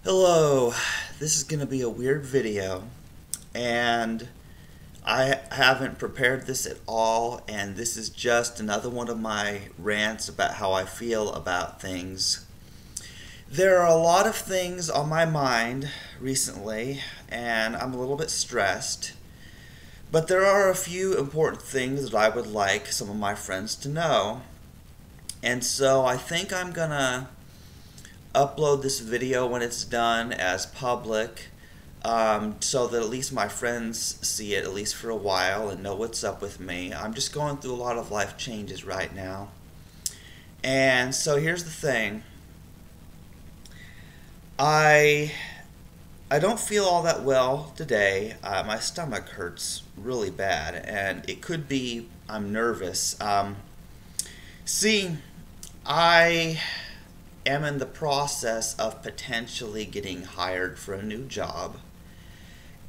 Hello, this is going to be a weird video, and I haven't prepared this at all, and this is just another one of my rants about how I feel about things. There are a lot of things on my mind recently, and I'm a little bit stressed, but there are a few important things that I would like some of my friends to know. And so I think I'm gonna upload this video when it's done as public, so that at least my friends see it at least for a while and know what's up with me. I'm just going through a lot of life changes right now. And so here's the thing. I I don't feel all that well today. My stomach hurts really bad, and it could be I'm nervous. See, I am in the process of potentially getting hired for a new job,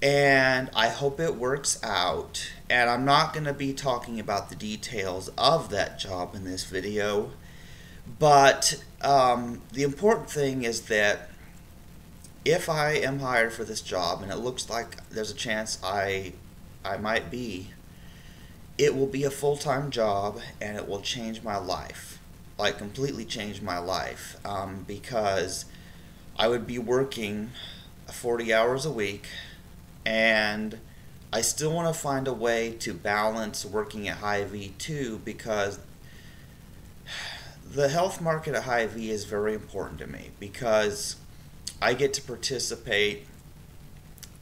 and I hope it works out. And I'm not going to be talking about the details of that job in this video, but the important thing is that if I am hired for this job, and it looks like there's a chance I might be, it will be a full-time job, and it will change my life, like completely change my life, because I would be working 40 hours a week, and I still want to find a way to balance working at Hy-Vee too, because the health market at Hy-Vee is very important to me, because I get to participate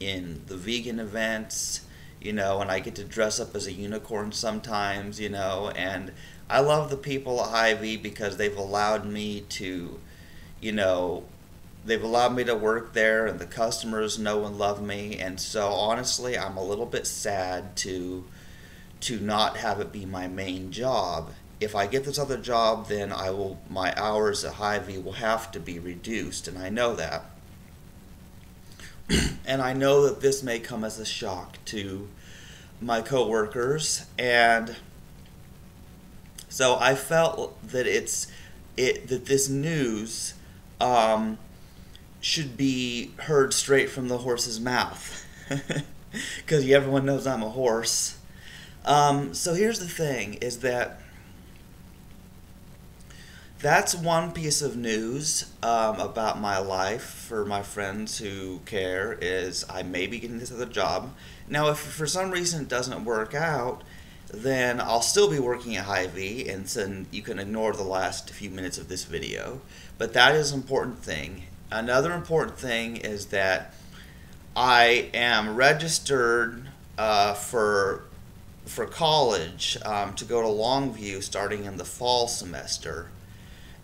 in the vegan events, and I get to dress up as a unicorn sometimes, and I love the people at Hy-Vee because you know, they've allowed me to work there, and the customers know and love me, and so honestly, I'm a little bit sad to not have it be my main job. If I get this other job, then my hours at Hy-Vee will have to be reduced, and I know that. And I know that this may come as a shock to my coworkers, and so I felt that that this news should be heard straight from the horse's mouth, because everyone knows I'm a horse. So here's the thing: is that that's one piece of news about my life for my friends who care, is I may be getting this other job. Now, if for some reason it doesn't work out, then I'll still be working at Hy-Vee, and so you can ignore the last few minutes of this video. But that is an important thing. Another important thing is that I am registered for college, to go to Longview starting in the fall semester,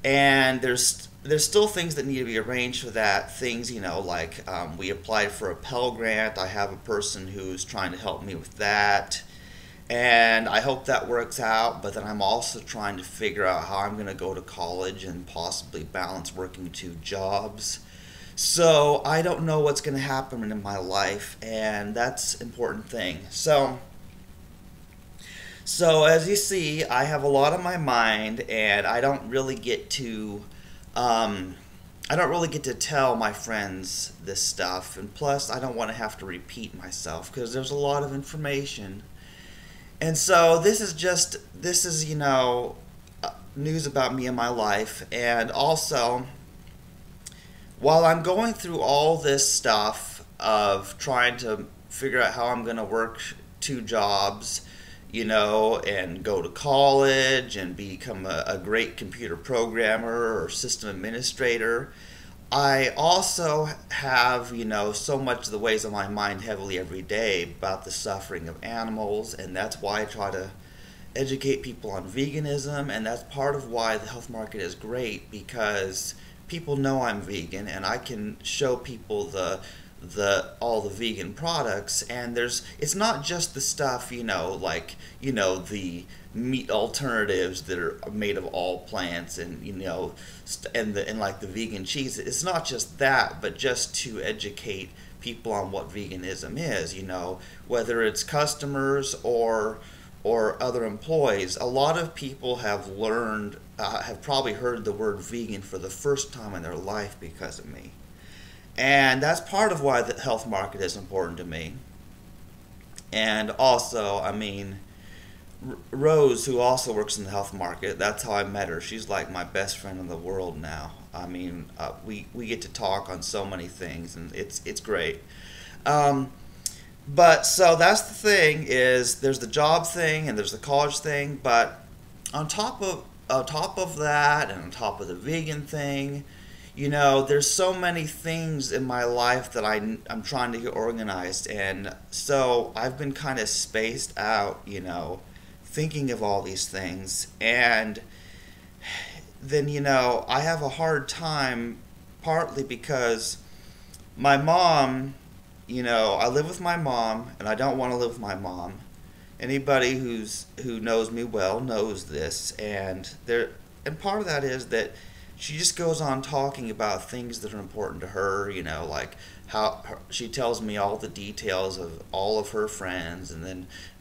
and there's still things that need to be arranged for that. Things, like we applied for a Pell Grant. I have a person who's trying to help me with that, and I hope that works out. But then I'm also trying to figure out how I'm going to go to college and possibly balance working two jobs. So I don't know what's going to happen in my life, and that's an important thing. So as you see, I have a lot on my mind, and I don't really get to tell my friends this stuff, and plus I don't want to have to repeat myself because there's a lot of information. And so this is news about me and my life, and also while I'm going through all this stuff of trying to figure out how I'm going to work two jobs, and go to college and become a great computer programmer or system administrator, I also have, so much of the weighs on my mind heavily every day about the suffering of animals, and that's why I try to educate people on veganism, and that's part of why the health market is great, because people know I'm vegan, and I can show people all the vegan products, and it's not just the stuff, the meat alternatives that are made of all plants, and and like the vegan cheese. It's not just that, but just to educate people on what veganism is, whether it's customers or other employees. A lot of people have probably heard the word vegan for the first time in their life because of me. And that's part of why the health market is important to me. And also, I mean, Rose, who also works in the health market, that's how I met her. She's like my best friend in the world now. I mean, we get to talk on so many things, and it's great. Um, but so that's the thing is there's the job thing and there's the college thing, but on top of that and on top of the vegan thing, there's so many things in my life that I'm trying to get organized, and so I've been kind of spaced out, thinking of all these things, and then I have a hard time, partly because my mom, I live with my mom, and I don't want to live with my mom. Anybody who knows me well knows this, and part of that is that she just goes on talking about things that are important to her, like she tells me all the details of all of her friends, and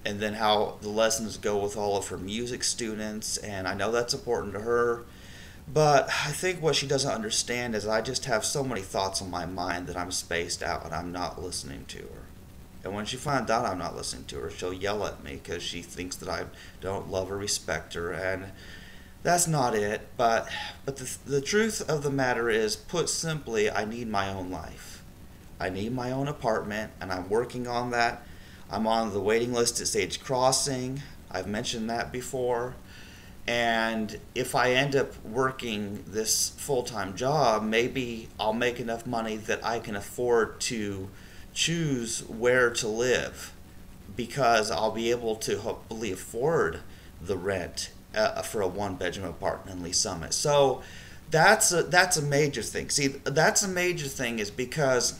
then how the lessons go with all of her music students, and I know that's important to her. But I think what she doesn't understand is I just have so many thoughts on my mind that I'm spaced out and I'm not listening to her. And when she finds out I'm not listening to her, she'll yell at me because she thinks that I don't love or respect her, and that's not it. But the truth of the matter is, put simply, I need my own life. I need my own apartment, and I'm working on that. I'm on the waiting list at Sage Crossing. I've mentioned that before. And if I end up working this full-time job, maybe I'll make enough money that I can afford to choose where to live, because I'll be able to hopefully afford the rent for a one-bedroom apartment in Lee Summit. So that's a major thing. See, that's a major thing is because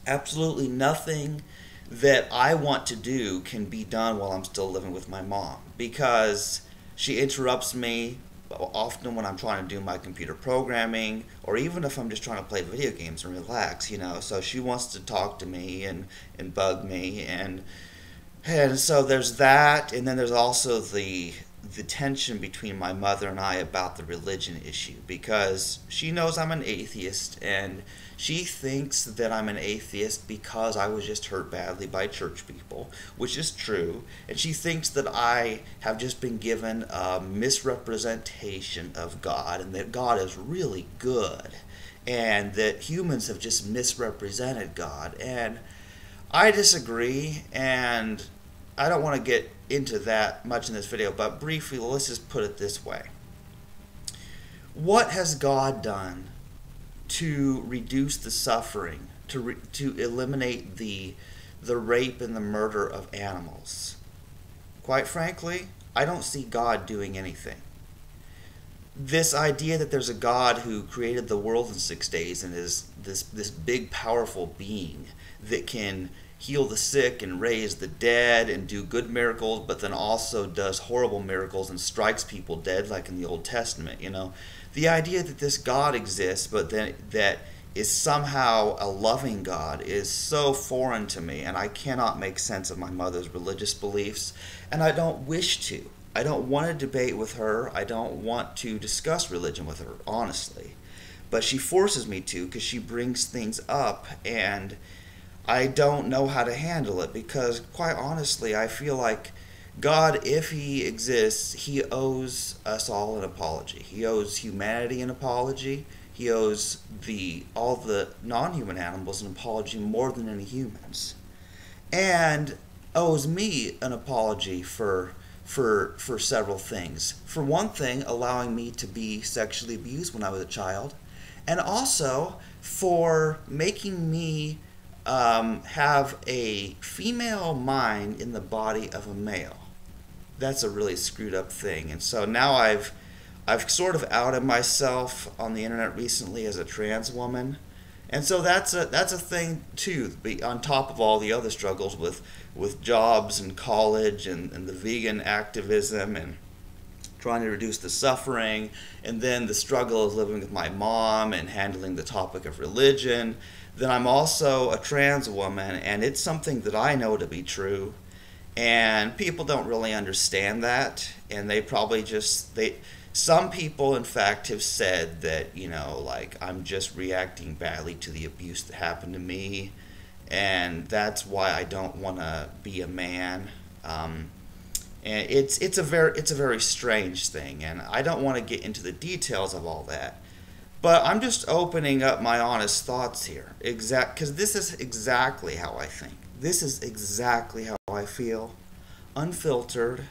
absolutely nothing that I want to do can be done while I'm still living with my mom, because she interrupts me often when I'm trying to do my computer programming, or even if I'm just trying to play video games and relax, So she wants to talk to me and bug me, and so there's that, and then there's also the tension between my mother and I about the religion issue, because she knows I'm an atheist, and she thinks that I'm an atheist because I was just hurt badly by church people, which is true, and she thinks that I have just been given a misrepresentation of God, and that God is really good, and that humans have just misrepresented God, and I disagree, and I don't want to get into that much in this video, but briefly, let's just put it this way. What has God done to reduce the suffering, to eliminate the rape and the murder of animals? Quite frankly, I don't see God doing anything. This idea that there's a God who created the world in 6 days and is this big powerful being that can heal the sick and raise the dead and do good miracles, but then also does horrible miracles and strikes people dead like in the Old Testament, The idea that this God exists, but then that is somehow a loving God, is so foreign to me, and I cannot make sense of my mother's religious beliefs, and I don't wish to. I don't want to debate with her. I don't want to discuss religion with her, honestly. But she forces me to, because she brings things up, and I don't know how to handle it, because quite honestly, I feel like God, if he exists, he owes us all an apology. He owes humanity an apology. He owes all the non-human animals an apology more than any humans. And owes me an apology for several things. For one thing, allowing me to be sexually abused when I was a child, and also for making me have a female mind in the body of a male. That's a really screwed up thing. And so now I've sort of outed myself on the internet recently as a trans woman. And so that's a thing too, on top of all the other struggles with jobs and college and the vegan activism and trying to reduce the suffering, and then the struggle of living with my mom and handling the topic of religion. Then I'm also a trans woman, and it's something that I know to be true, and people don't really understand that, and they probably just Some people, in fact, have said that, like I'm just reacting badly to the abuse that happened to me, and that's why I don't want to be a man. And it's a very strange thing, and I don't want to get into the details of all that. But I'm just opening up my honest thoughts here, because this is exactly how I think. This is exactly how I feel, unfiltered,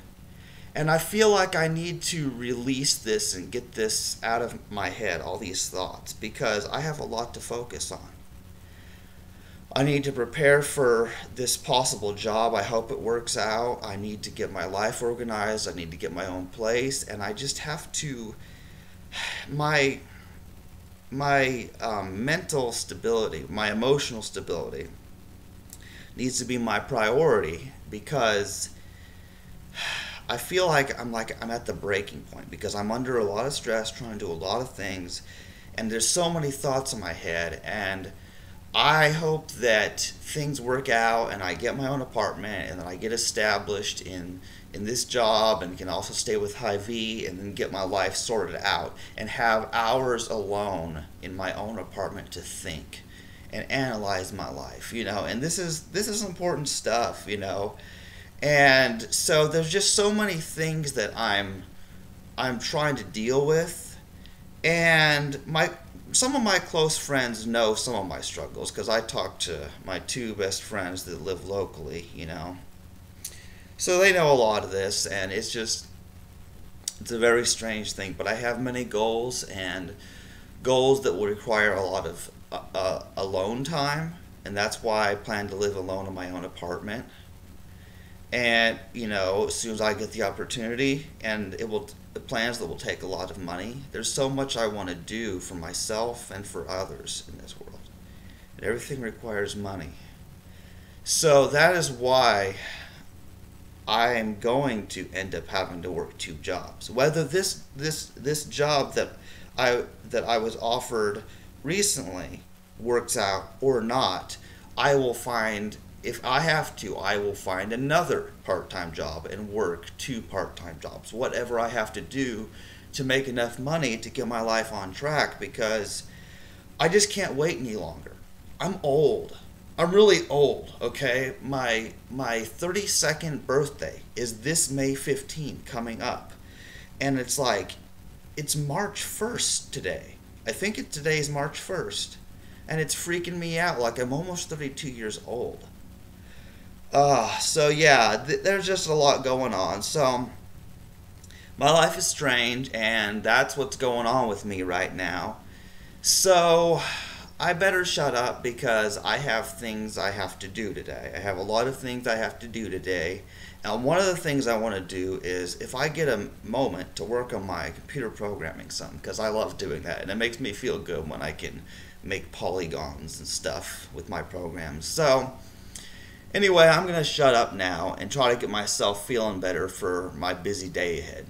and I feel like I need to release this and get this out of my head, all these thoughts, because I have a lot to focus on. I need to prepare for this possible job. I hope it works out. I need to get my life organized. I need to get my own place, and I just have to. My mental stability, my emotional stability, needs to be my priority, because I feel like I'm at the breaking point, because I'm under a lot of stress trying to do a lot of things, and there's so many thoughts in my head, and I hope that things work out and I get my own apartment and then I get established in this job and can also stay with Hy-Vee and then get my life sorted out and have hours alone in my own apartment to think and analyze my life, and this is important stuff, and so there's just so many things that I'm trying to deal with, and some of my close friends know some of my struggles, because I talk to my two best friends that live locally, so they know a lot of this, and it's a very strange thing, but I have many goals, and goals that will require a lot of alone time, and that's why I plan to live alone in my own apartment. And as soon as I get the opportunity, and the plans that will take a lot of money. There's so much I want to do for myself and for others in this world, and everything requires money. So that is why I am going to end up having to work two jobs. Whether this job that I was offered recently works out or not, I will find. If I have to, I will find another part-time job and work two part-time jobs. Whatever I have to do to make enough money to get my life on track, because I just can't wait any longer. I'm old. I'm really old, okay? My 32nd birthday is this May 15 coming up. And it's like, it's March 1st today. I think today is March 1st. And it's freaking me out, like I'm almost 32 years old. So yeah, there's just a lot going on. So my life is strange, and that's what's going on with me right now. So I better shut up, because I have things I have to do today. I have a lot of things I have to do today. And one of the things I want to do is, if I get a moment, to work on my computer programming some, because I love doing that, and it makes me feel good when I can make polygons and stuff with my programs. So anyway, I'm going to shut up now and try to get myself feeling better for my busy day ahead.